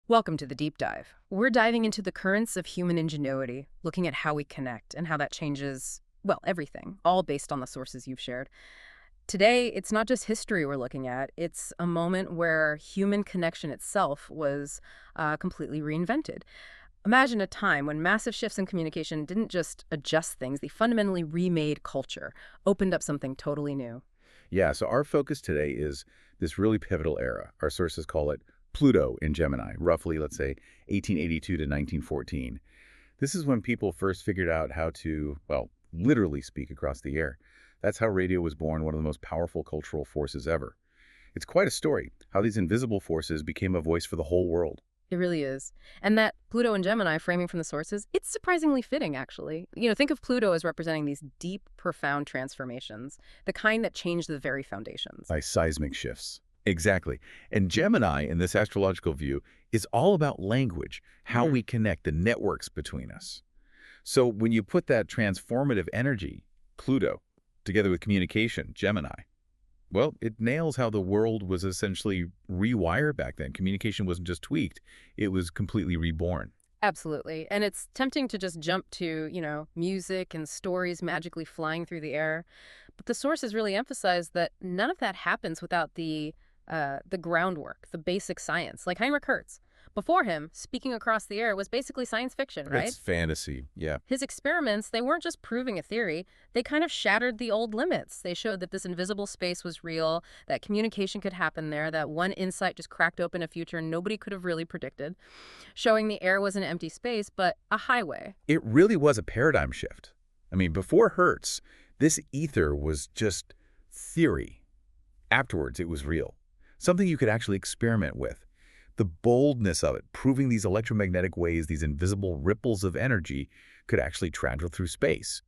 Welcome to the deep dive. We're diving into the currents of human ingenuity, looking at how we connect and how that changes, well, everything, all based on the sources you've shared. Today, it's not just history we're looking at, it's a moment where human connection itself was completely reinvented. Imagine a time when massive shifts in communication didn't just adjust things, they fundamentally remade culture, opened up something totally new. Yeah, so our focus today is this really pivotal era. Our sources call it Pluto in Gemini, roughly, let's say, 1882 to 1914. This is when people first figured out how to, well, literally speak across the air. That's how radio was born, one of the most powerful cultural forces ever. It's quite a story, how these invisible forces became a voice for the whole world. It really is. And that Pluto and Gemini framing from the sources, it's surprisingly fitting, actually. Think of Pluto as representing these deep, profound transformations, the kind that change the very foundations. By seismic shifts. Exactly. And Gemini, in this astrological view, is all about language, how we connect the networks between us. So when you put that transformative energy, Pluto, together with communication, Gemini, well, it nails how the world was essentially rewired back then. Communication wasn't just tweaked, it was completely reborn. Absolutely. And it's tempting to just jump to, music and stories magically flying through the air. But the sources really emphasize that none of that happens without the groundwork, the basic science, like Heinrich Hertz. Before him, speaking across the air was basically science fiction, right? It's fantasy, yeah. His experiments, they weren't just proving a theory, they kind of shattered the old limits. They showed that this invisible space was real, that communication could happen there, that one insight just cracked open a future nobody could have really predicted, showing the air was an empty space, but a highway. It really was a paradigm shift. I mean, before Hertz, this ether was just theory. Afterwards, it was real. Something you could actually experiment with. The boldness of it, proving these electromagnetic waves, these invisible ripples of energy, could actually travel through space.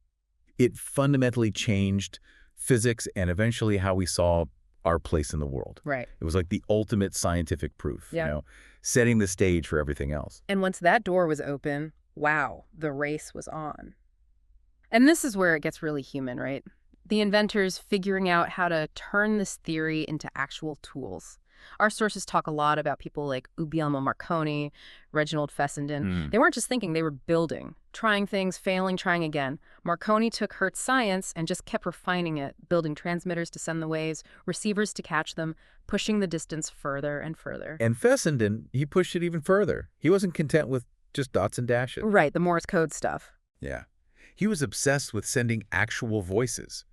It fundamentally changed physics and eventually how we saw our place in the world. Right. It was like the ultimate scientific proof, Yeah. setting the stage for everything else. And once that door was open, wow, the race was on. And this is where it gets really human, right? The inventors figuring out how to turn this theory into actual tools. Our sources talk a lot about people like Guglielmo Marconi, Reginald Fessenden. They weren't just thinking, they were building, trying things, failing, trying again. Marconi took Hertz science and just kept refining it, building transmitters to send the waves, receivers to catch them, pushing the distance further and further. And Fessenden, he pushed it even further. He wasn't content with just dots and dashes. Right, the Morse code stuff. Yeah. He was obsessed with sending actual voices.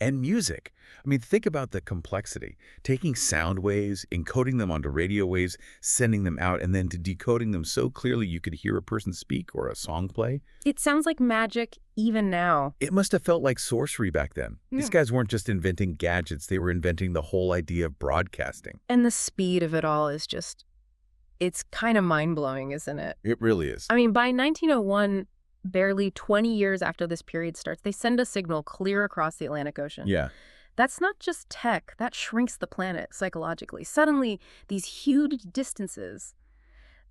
And music. I mean, think about the complexity. Taking sound waves, encoding them onto radio waves, sending them out, and then to decoding them so clearly you could hear a person speak or a song play. It sounds like magic even now. It must have felt like sorcery back then. Yeah. These guys weren't just inventing gadgets. They were inventing the whole idea of broadcasting. And the speed of it all is just, it's kind of mind-blowing, isn't it? It really is. I mean, by 1901, barely 20 years after this period starts, they send a signal clear across the Atlantic Ocean. Yeah. That's not just tech, that shrinks the planet psychologically. Suddenly, these huge distances,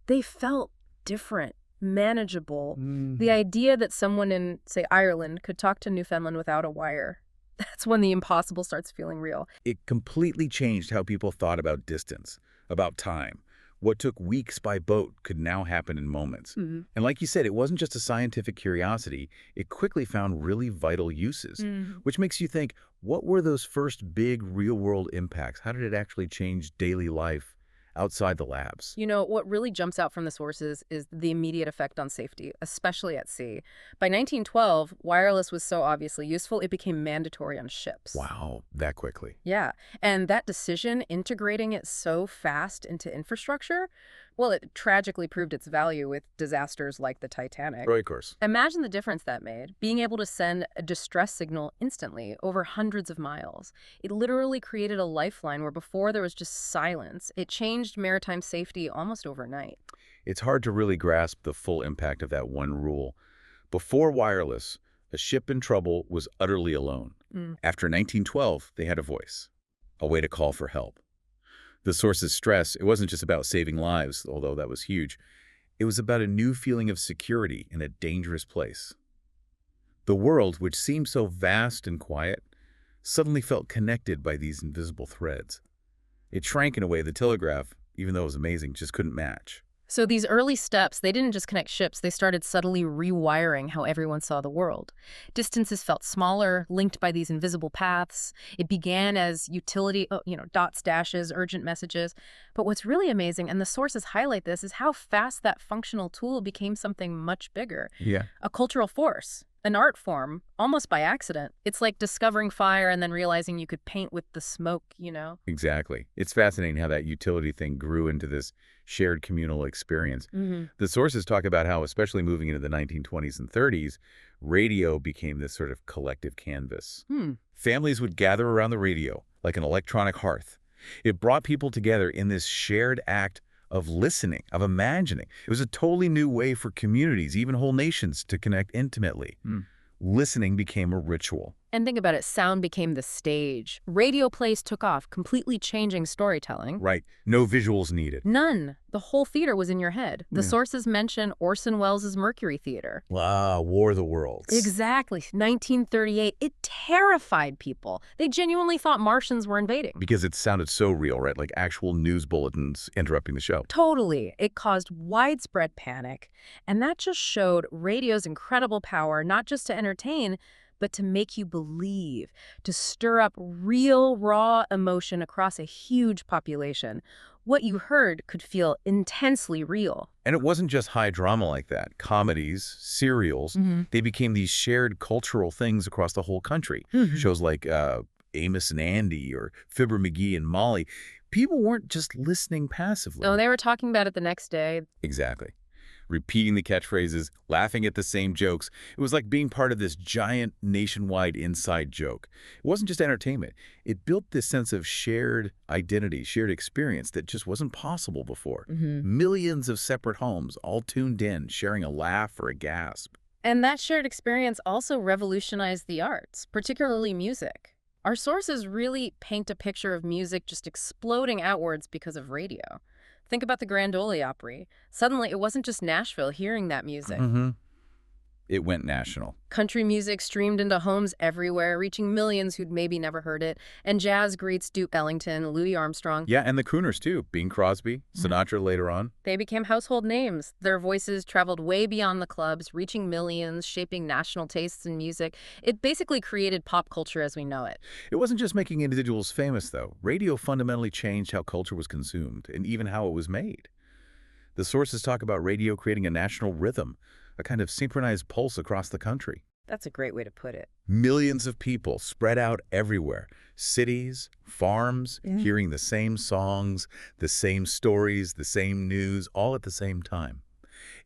they felt different, manageable. The idea that someone in, say, Ireland could talk to Newfoundland without a wire, that's when the impossible starts feeling real. It completely changed how people thought about distance, about time. What took weeks by boat could now happen in moments. And like you said, it wasn't just a scientific curiosity. It quickly found really vital uses, which makes you think, what were those first big real-world impacts? How did it actually change daily life outside the labs? What really jumps out from the sources is the immediate effect on safety, especially at sea. By 1912, wireless was so obviously useful, it became mandatory on ships. Wow, that quickly. Yeah, and that decision, integrating it so fast into infrastructure, well, it tragically proved its value with disasters like the Titanic. Right, of course. Imagine the difference that made, being able to send a distress signal instantly over hundreds of miles. It literally created a lifeline where before there was just silence. It changed maritime safety almost overnight. It's hard to really grasp the full impact of that one rule. Before wireless, a ship in trouble was utterly alone. After 1912, they had a voice, a way to call for help. The sources stress it wasn't just about saving lives, although that was huge. It was about a new feeling of security in a dangerous place. The world, which seemed so vast and quiet, suddenly felt connected by these invisible threads. It shrank in a way the telegraph, even though it was amazing, just couldn't match. So these early steps, they didn't just connect ships, they started subtly rewiring how everyone saw the world. Distances felt smaller, linked by these invisible paths. It began as utility, dots, dashes, urgent messages. But what's really amazing, and the sources highlight this, is how fast that functional tool became something much bigger. Yeah. A cultural force, an art form, almost by accident. It's like discovering fire and then realizing you could paint with the smoke. Exactly. It's fascinating how that utility thing grew into this shared communal experience. The sources talk about how, especially moving into the 1920s and 30s, radio became this sort of collective canvas. Families would gather around the radio, like an electronic hearth. It brought people together in this shared act of listening, of imagining. It was a totally new way for communities, even whole nations, to connect intimately. Listening became a ritual. And think about it, sound became the stage. Radio plays took off, completely changing storytelling. Right. No visuals needed. None. The whole theater was in your head. The Yeah. sources mention Orson Welles' Mercury Theater. Ah, War of the Worlds. Exactly. 1938. It terrified people. They genuinely thought Martians were invading. Because it sounded so real, right? Like actual news bulletins interrupting the show. Totally. It caused widespread panic. And that just showed radio's incredible power, not just to entertain, but to make you believe, to stir up real, raw emotion across a huge population. What you heard could feel intensely real. And it wasn't just high drama like that. Comedies, serials, they became these shared cultural things across the whole country. Shows like Amos and Andy or Fibber McGee and Molly. People weren't just listening passively. Oh, they were talking about it the next day. Exactly. Repeating the catchphrases, laughing at the same jokes. It was like being part of this giant nationwide inside joke. It wasn't just entertainment. It built this sense of shared identity, shared experience that just wasn't possible before. Millions of separate homes all tuned in, sharing a laugh or a gasp. And that shared experience also revolutionized the arts, particularly music. Our sources really paint a picture of music just exploding outwards because of radio. Think about the Grand Ole Opry. Suddenly, it wasn't just Nashville hearing that music. It went national. Country music streamed into homes everywhere, reaching millions who'd maybe never heard it. And jazz greets Duke Ellington, Louis Armstrong. Yeah, and the crooners too. Bing Crosby, Sinatra later on. They became household names. Their voices traveled way beyond the clubs, reaching millions, shaping national tastes in music. It basically created pop culture as we know it. It wasn't just making individuals famous, though. Radio fundamentally changed how culture was consumed and even how it was made. The sources talk about radio creating a national rhythm, a kind of synchronized pulse across the country. That's a great way to put it. Millions of people spread out everywhere. Cities, farms, hearing the same songs, the same stories, the same news, all at the same time.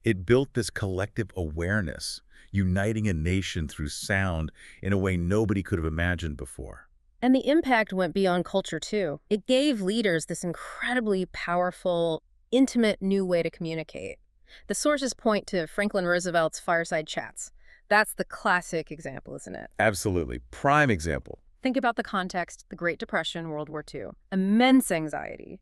It built this collective awareness, uniting a nation through sound in a way nobody could have imagined before. And the impact went beyond culture, too. It gave leaders this incredibly powerful, intimate new way to communicate. The sources point to Franklin Roosevelt's fireside chats. That's the classic example, isn't it? Absolutely. Prime example. Think about the context, the Great Depression, World War II. Immense anxiety.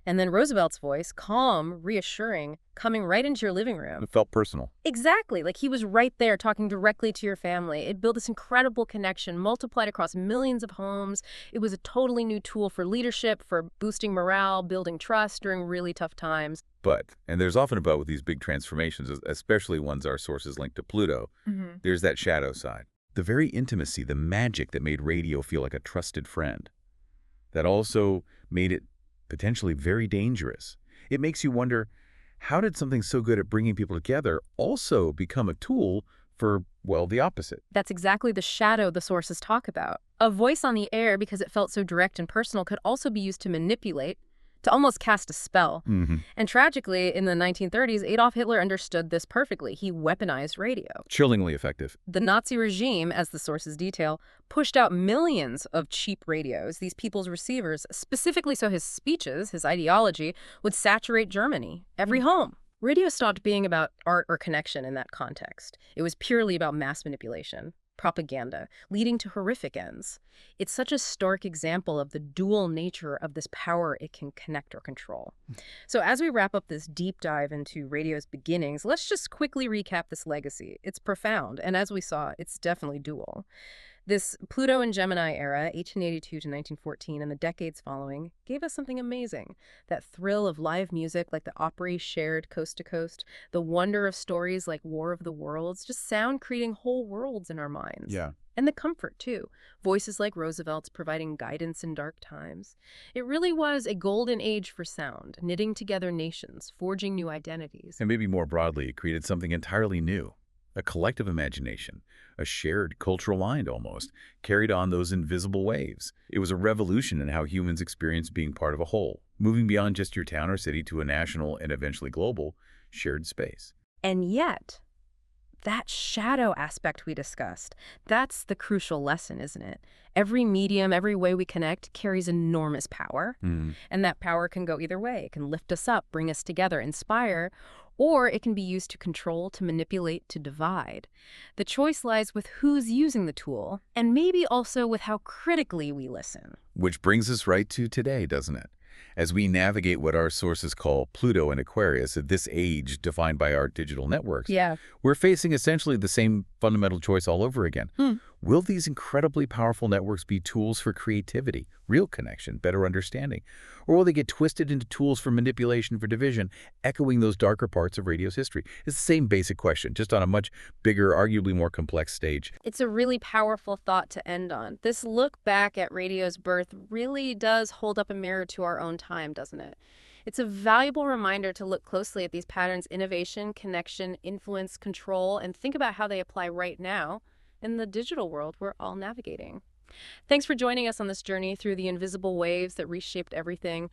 And then Roosevelt's voice, calm, reassuring, coming right into your living room. It felt personal. Exactly, like he was right there talking directly to your family. It built this incredible connection, multiplied across millions of homes. It was a totally new tool for leadership, for boosting morale, building trust during really tough times. But, and there's often about with these big transformations, especially ones our sources link to Pluto, there's that shadow side. The very intimacy, the magic that made radio feel like a trusted friend. That also made it potentially very dangerous. It makes you wonder, how did something so good at bringing people together also become a tool for, well, the opposite? That's exactly the shadow the sources talk about. A voice on the air, because it felt so direct and personal, could also be used to manipulate, to almost cast a spell. And tragically, in the 1930s, Adolf Hitler understood this perfectly. He weaponized radio. Chillingly effective. The Nazi regime, as the sources detail, pushed out millions of cheap radios, these people's receivers, specifically so his speeches, his ideology, would saturate Germany, every home. Radio stopped being about art or connection in that context. It was purely about mass manipulation, propaganda, leading to horrific ends. It's such a stark example of the dual nature of this power it can connect or control. So as we wrap up this deep dive into radio's beginnings, let's just quickly recap this legacy. It's profound, and as we saw, it's definitely dual. This Pluto and Gemini era, 1882 to 1914, and the decades following, gave us something amazing. That thrill of live music like the Opry shared coast to coast, the wonder of stories like War of the Worlds, just sound creating whole worlds in our minds. Yeah. And the comfort, too. Voices like Roosevelt's providing guidance in dark times. It really was a golden age for sound, knitting together nations, forging new identities. And maybe more broadly, it created something entirely new. A collective imagination, a shared cultural mind almost, carried on those invisible waves. It was a revolution in how humans experience being part of a whole, moving beyond just your town or city to a national and eventually global shared space. And yet, that shadow aspect we discussed, that's the crucial lesson, isn't it? Every medium, every way we connect carries enormous power. And that power can go either way. It can lift us up, bring us together, inspire, or it can be used to control, to manipulate, to divide. The choice lies with who's using the tool, and maybe also with how critically we listen. Which brings us right to today, doesn't it? As we navigate what our sources call Pluto and Aquarius at this age defined by our digital networks, Yeah. we're facing essentially the same fundamental choice all over again. Will these incredibly powerful networks be tools for creativity, real connection, better understanding? Or will they get twisted into tools for manipulation, for division, echoing those darker parts of radio's history? It's the same basic question, just on a much bigger, arguably more complex stage. It's a really powerful thought to end on. This look back at radio's birth really does hold up a mirror to our own time, doesn't it? It's a valuable reminder to look closely at these patterns: innovation, connection, influence, control, and think about how they apply right now in the digital world we're all navigating. Thanks for joining us on this journey through the invisible waves that reshaped everything.